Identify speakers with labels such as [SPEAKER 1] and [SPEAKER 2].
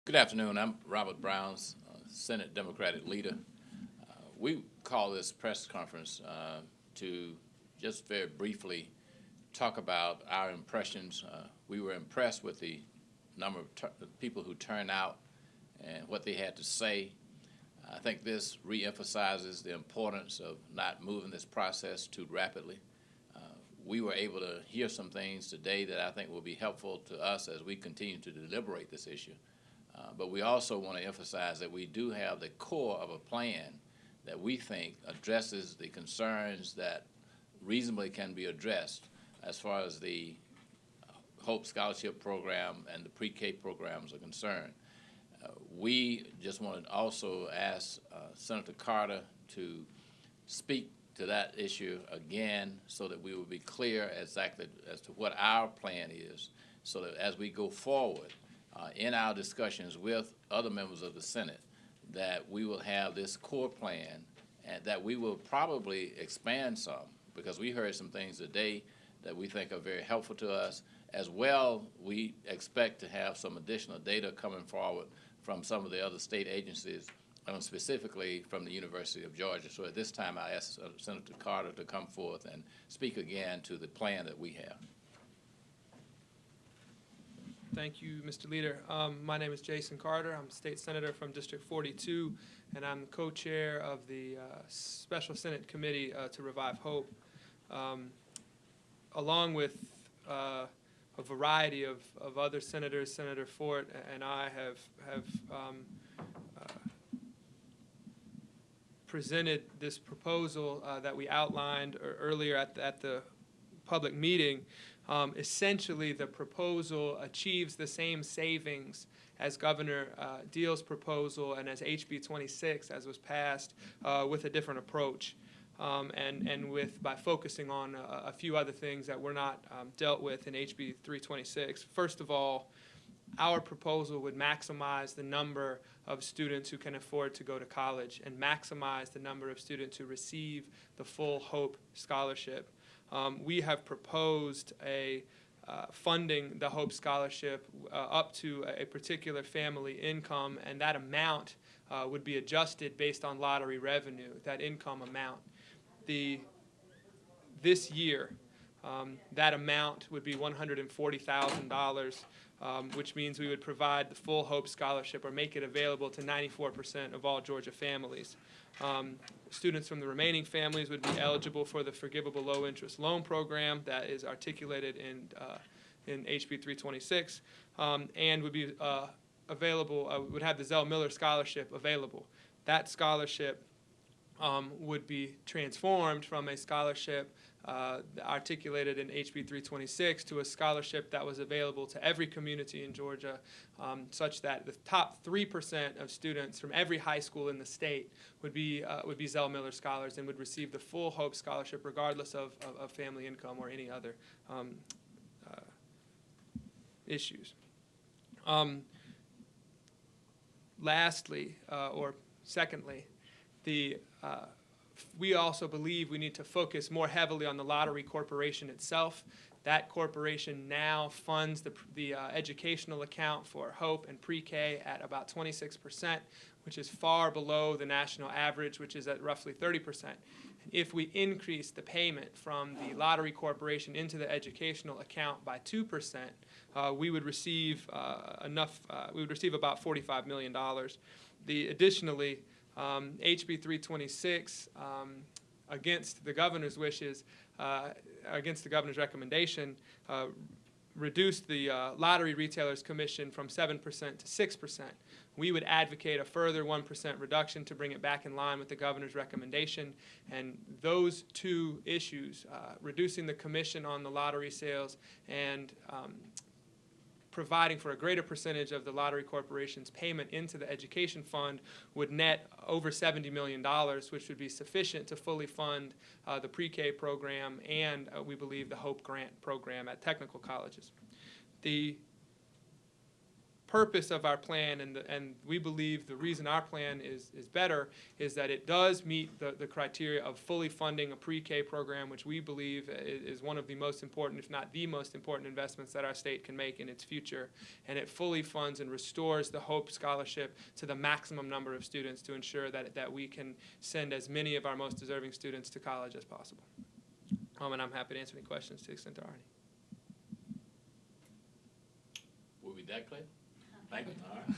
[SPEAKER 1] Good afternoon. I'm Robert Brown's Senate Democratic leader. We call this press conference to just very briefly talk about our impressions. We were impressed with the number of people who turned out and what they had to say. I think this reemphasizes the importance of not moving this process too rapidly. We were able to hear some things today that I think will be helpful to us as we continue to deliberate this issue. But we also want to emphasize that we do have the core of a plan that we think addresses the concerns that reasonably can be addressed as far as the Hope Scholarship Program and the pre-K programs are concerned. We just want to also ask Senator Carter to speak to that issue again so that we will be clear exactly as to what our plan is, so that as we go forward in our discussions with other members of the Senate, that we will have this core plan and that we will probably expand some, because we heard some things today that we think are very helpful to us. As well, we expect to have some additional data coming forward from some of the other state agencies, specifically from the University of Georgia. So at this time, I ask Senator Carter to come forth and speak again to the plan that we have.
[SPEAKER 2] Thank you, Mr. Leader. My name is Jason Carter. I'm a state senator from District 42, and I'm the co-chair of the Special Senate Committee to Revive Hope. Along with a variety of other senators, Senator Fort and I have presented this proposal that we outlined earlier at the public meeting. Essentially, the proposal achieves the same savings as Governor Deal's proposal and as HB 26, as was passed, with a different approach, and by focusing on a few other things that were not dealt with in HB 326. First of all, our proposal would maximize the number of students who can afford to go to college and maximize the number of students who receive the full Hope Scholarship. We have proposed funding the Hope Scholarship up to a particular family income, and that amount would be adjusted based on lottery revenue, that income amount. This year, that amount would be $140,000, which means we would provide the full Hope Scholarship or make it available to 94% of all Georgia families. Students from the remaining families would be eligible for the forgivable low-interest loan program that is articulated in HB 326, and would be available, would have the Zell Miller Scholarship available. That scholarship would be transformed from a scholarship articulated in HB 326 to a scholarship that was available to every community in Georgia, such that the top 3% of students from every high school in the state would be Zell Miller Scholars and would receive the full Hope Scholarship regardless of family income or any other issues. Lastly, or secondly, we also believe we need to focus more heavily on the lottery corporation itself. That corporation now funds the educational account for Hope and pre-K at about 26%, which is far below the national average, which is at roughly 30%. If we increase the payment from the lottery corporation into the educational account by 2%, we would receive we would receive about $45 million. Additionally, HB 326, against the governor's wishes, against the governor's recommendation, reduced the lottery retailers' commission from 7% to 6%. We would advocate a further 1% reduction to bring it back in line with the governor's recommendation. And those two issues, reducing the commission on the lottery sales and providing for a greater percentage of the lottery corporation's payment into the education fund, would net over $70 million, which would be sufficient to fully fund the pre-K program and, we believe, the Hope Grant program at technical colleges. The purpose of our plan, and we believe the reason our plan is better is that it does meet the criteria of fully funding a pre-K program, which we believe is one of the most important, if not the most important investments that our state can make in its future. And it fully funds and restores the Hope Scholarship to the maximum number of students to ensure that we can send as many of our most deserving students to college as possible. And I'm happy to answer any questions to the extent there are any.
[SPEAKER 1] Were we that clear? Thank you. All right.